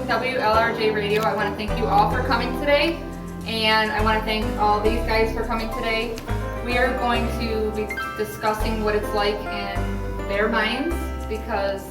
WLRJ Radio. I want to thank you all for coming today, and I want to thank all these guys for coming today. We are going to be discussing what it's like in their minds, because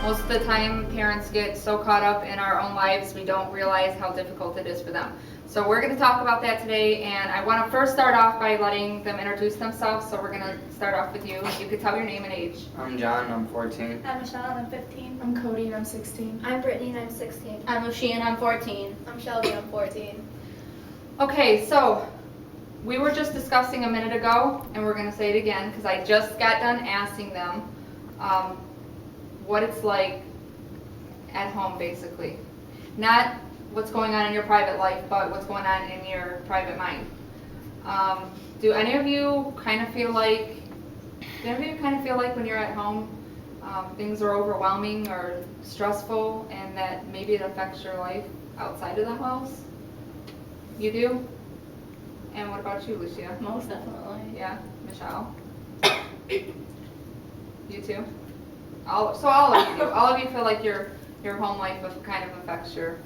most of the time parents get so caught up in our own lives we don't realize how difficult it is for them. So we're going to talk about that today, and I want to first start off by letting them introduce themselves. So we're going to start off with you. You could tell your name and age. I'm John, I'm 14. I'm Michelle, and I'm 15. I'm Cody, and I'm 16. I'm Brittany, and I'm 16. I'm Lucia, and I'm 14. I'm Shelby, I'm 14. Okay, so we were just discussing a minute ago, and we're going to say it again because I just got done asking them what it's like at home, basically. Not what's going on in your private life, but what's going on in your private mind. Do any of you kind of feel like when you're at home, things are overwhelming or stressful, and that maybe it affects your life outside of the house? You do? And what about you, Lucia? Most definitely. Yeah, Michelle? You too? All of you do. All of you feel like your home life kind of affects your...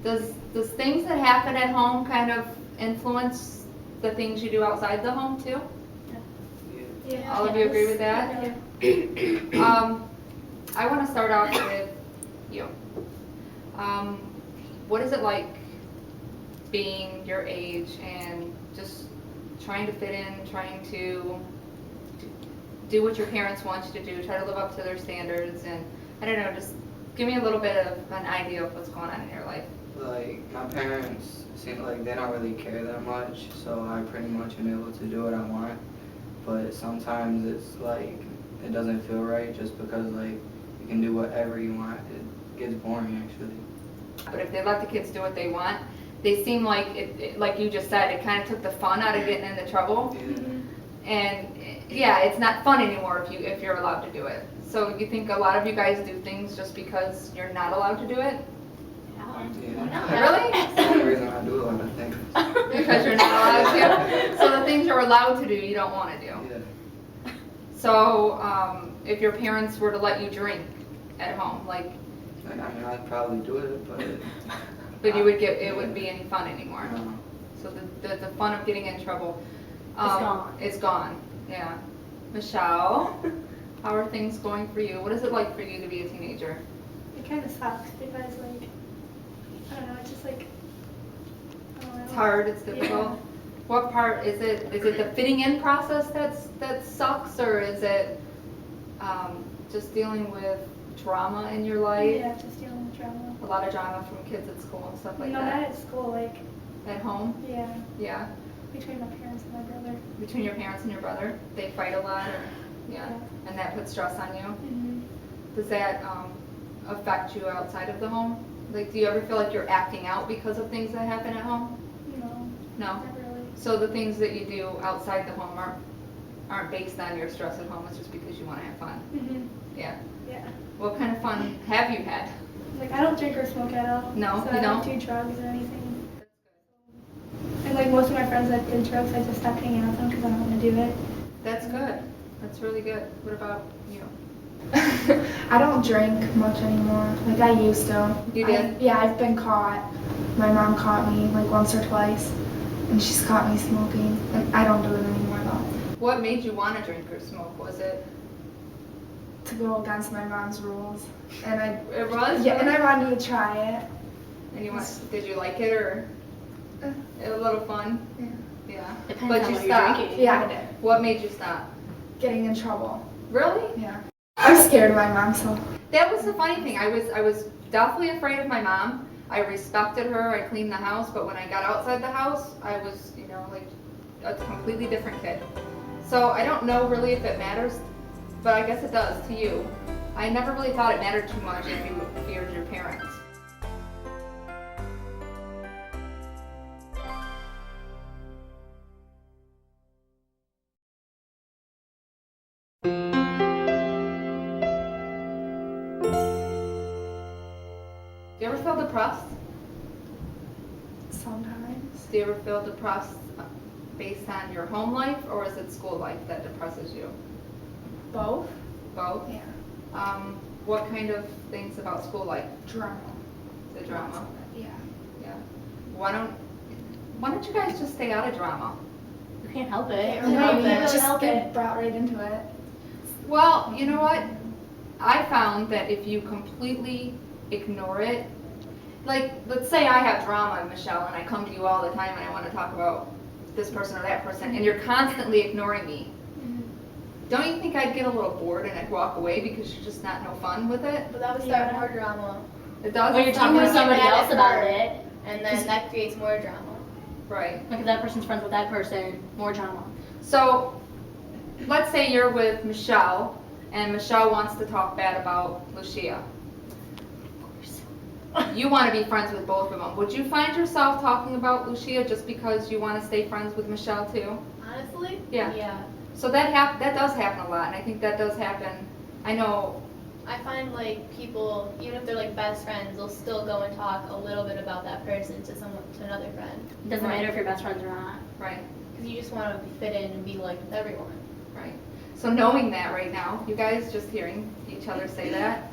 Does things that happen at home kind of influence the things you do outside the home too? Yeah. All of you agree with that? Yeah. I want to start off with you. What is it like being your age and just trying to fit in, trying to do what your parents want you to do, try to live up to their standards, and I don't know, just give me a little bit of an idea of what's going on in your life. Like, my parents seem like they don't really care that much, so I pretty much am able to do what I want. But sometimes it's like, it doesn't feel right just because like, you can do whatever you want. It gets boring actually. But if they let the kids do what they want, they seem like, like you just said, it kind of took the fun out of getting into trouble. Yeah. And yeah, it's not fun anymore if you're allowed to do it. So you think a lot of you guys do things just because you're not allowed to do it? Yeah. Really? That's the only reason I do a lot of things. Because you're not allowed to. So the things you're allowed to do, you don't want to do. Yeah. So if your parents were to let you drink at home, like I mean, I'd probably do it, but... you would get, it wouldn't be any fun anymore. No. So the fun of getting in trouble gone. is gone. Yeah. Michelle, how are things going for you? What is it like for you to be a teenager? It kind of sucks because, like, I don't know, it's just like, I don't know. It's hard, it's difficult. Yeah. What part is it? Is it the fitting in process that sucks, or is it just dealing with drama in your life? Yeah, just dealing with drama. A lot of drama from kids at school and stuff like No, that. not at school, like, At home? yeah, Yeah. between my parents and my brother. Between your parents and your brother, they fight a lot, or yeah, and that puts stress on you. Mm-hmm. Does that affect you outside of the home? Like, do you ever feel like you're acting out because of things that happen at home? No, No. not really. So the things that you do outside the home aren't based on your stress at home. It's just because you want to have fun. Mm-hmm. Yeah. Yeah. What kind of fun have you had? Like, I don't drink or smoke at all. No, so you I don't don't? do drugs or anything. And like most of my friends that did drugs, I just stopped hanging out with them because I don't want to do it. That's good. That's really good. What about you? I don't drink much anymore. Like I used to. You did? Yeah, I've been caught. My mom caught me like once or twice, and she's caught me smoking. Like I don't do it anymore though. What made you want to drink or smoke? Was it? To go against my mom's rules, and It was? yeah, and I wanted to try it. And did you like it, or a little fun? Yeah. Yeah. Depends But on you what you're stopped. drinking. Yeah, I did. What made you stop? Getting in trouble. Really? Yeah. I'm scared of my mom, so. That was the funny thing. I was definitely afraid of my mom. I respected her. I cleaned the house, but when I got outside the house, I was, like a completely different kid. So I don't know really if it matters, but I guess it does to you. I never really thought it mattered too much if you feared your parents. Do you ever feel depressed? Sometimes. Do you ever feel depressed based on your home life, or is it school life that depresses you? Both? Both? Yeah. What kind of things about school life? Drama. the drama. Yeah. Yeah. Why don't you guys just stay out of drama? You can't help it. Can't help it. Just Help get it. brought right into it. Well, you know what? I found that if you completely ignore it, like, let's say I have drama, Michelle, and I come to you all the time and I want to talk about this person or that person, and you're constantly ignoring me. Don't you think I'd get a little bored and I'd walk away because you're just not no fun with it? But that would start more drama. It does. When you're talking to somebody else about it, And then that creates more drama. Right. like if that person's friends with that person, more drama. So, let's say you're with Michelle, and Michelle wants to talk bad about Lucia. You want to be friends with both of them. Would you find yourself talking about Lucia just because you want to stay friends with Michelle too? Honestly? Yeah. Yeah. So that does happen a lot, and I think that does happen. I know. I find like people, even if they're like best friends, they'll still go and talk a little bit about that person to another friend. It doesn't Right. matter if you're best friends or not. Right. Because you just want to fit in and be liked with everyone. Right. So knowing that right now, you guys just hearing each other say that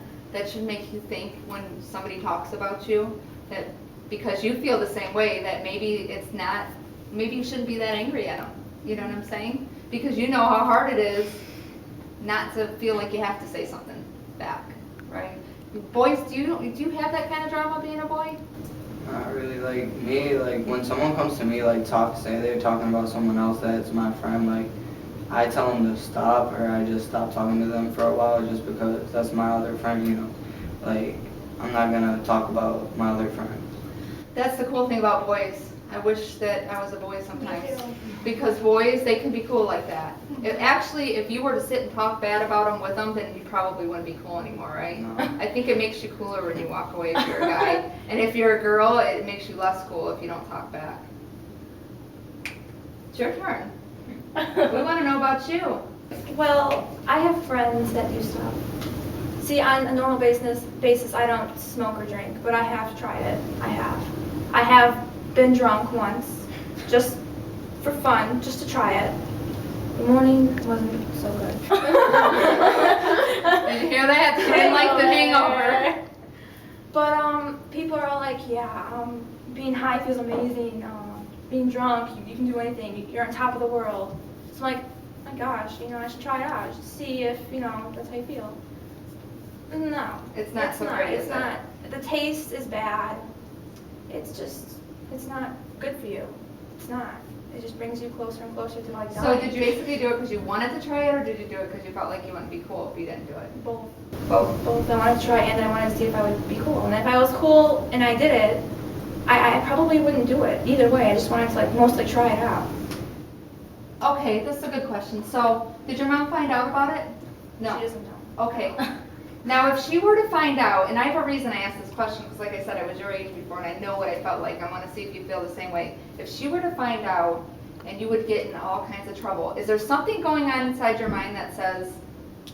should make you think when somebody talks about you that because you feel the same way that maybe you shouldn't be that angry at them. You know what I'm saying? Because you know how hard it is not to feel like you have to say something back, right? Boys, do you have that kind of drama being a boy? Not really. Like me, like when someone comes to me, like say they're talking about someone else that's my friend, like I tell them to stop, or I just stop talking to them for a while just because that's my other friend, you know. Like I'm not gonna talk about my other friend. That's the cool thing about boys. I wish that I was a boy sometimes. Me too. Because boys, they can be cool like that. If you were to sit and talk bad about them with them, then you probably wouldn't be cool anymore, right? No. I think it makes you cooler when you walk away if you're a guy. And if you're a girl, it makes you less cool if you don't talk back. It's your turn. We want to know about you. Well, I have friends that do stuff. See, on a normal basis, I don't smoke or drink, but I have tried it. I have been drunk once, just for fun, just to try it. The morning wasn't so good. Did you hear that? She didn't like the hangover. But people are all like, yeah, being high feels amazing. Being drunk, you can do anything. You're on top of the world. So I'm like, my gosh, I should try it out, just see if, that's how you feel. No. It's not so great, It's is it? not. The taste is bad. It's not good for you. It's not. It just brings you closer and closer to like So dying. did you basically do it because you wanted to try it, or did you do it because you felt like you wanted to be cool if you didn't do it? Both. Both. Both. I wanted to try it and I wanted to see if I would be cool. And if I was cool and I did it, I probably wouldn't do it. Either way, I just wanted to mostly try it out. Okay, this is a good question. So, did your mom find out about it? No. She doesn't know. Okay. Now, if she were to find out, and I have a reason I asked this question, because like I said, I was your age before, and I know what I felt like. I want to see if you feel the same way. If she were to find out, and you would get in all kinds of trouble, is there something going on inside your mind that says,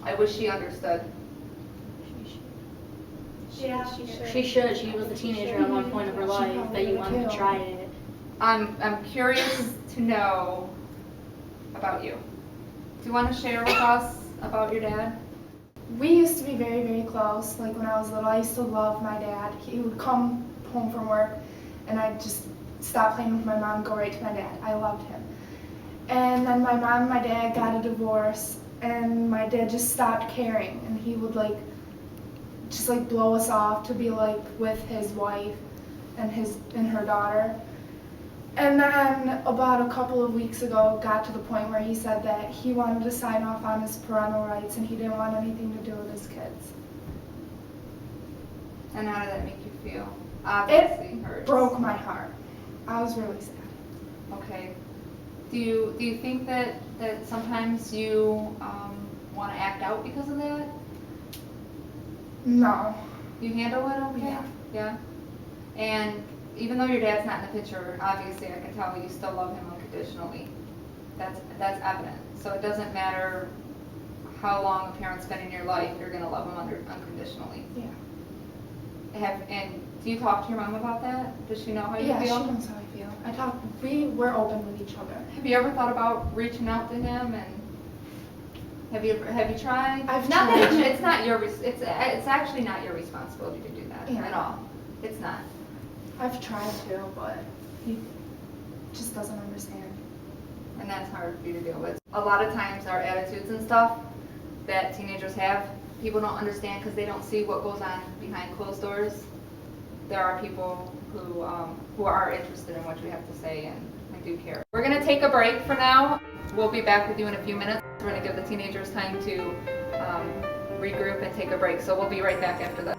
I wish she understood? Yeah, she should. She should. She was a teenager at one point of her life that you wanted to try it. I'm curious to know about you. Do you want to share with us about your dad? We used to be very, very close. Like when I was little, I used to love my dad. He would come home from work and I'd just stop playing with my mom and go right to my dad. I loved him. And then my mom and my dad got a divorce and my dad just stopped caring and he would just blow us off to be with his wife and her daughter. And then about a couple of weeks ago, got to the point where he said that he wanted to sign off on his parental rights and he didn't want anything to do with his kids. And how did that make you feel? Obviously, It hurts. broke my heart. I was really sad. Okay. Do you think that sometimes you want to act out because of that? No. You handle it okay? Yeah. Yeah. And even though your dad's not in the picture, obviously I can tell you still love him unconditionally. That's evident. So it doesn't matter how long a parent's been in your life, you're gonna love him unconditionally. Yeah. And do you talk to your mom about that? Does she know how you Yeah, feel? she knows how I feel. We're open with each other. Have you ever thought about reaching out to him and have you tried? I've not tried. That it's not your it's actually not your responsibility to do that Yeah. at all. It's not. I've tried to, but he just doesn't understand. And that's hard for you to deal with. A lot of times our attitudes and stuff that teenagers have, people don't understand because they don't see what goes on behind closed doors. There are people who are interested in what you have to say and do care. We're going to take a break for now. We'll be back with you in a few minutes. We're going to give the teenagers time to regroup and take a break. So we'll be right back after that.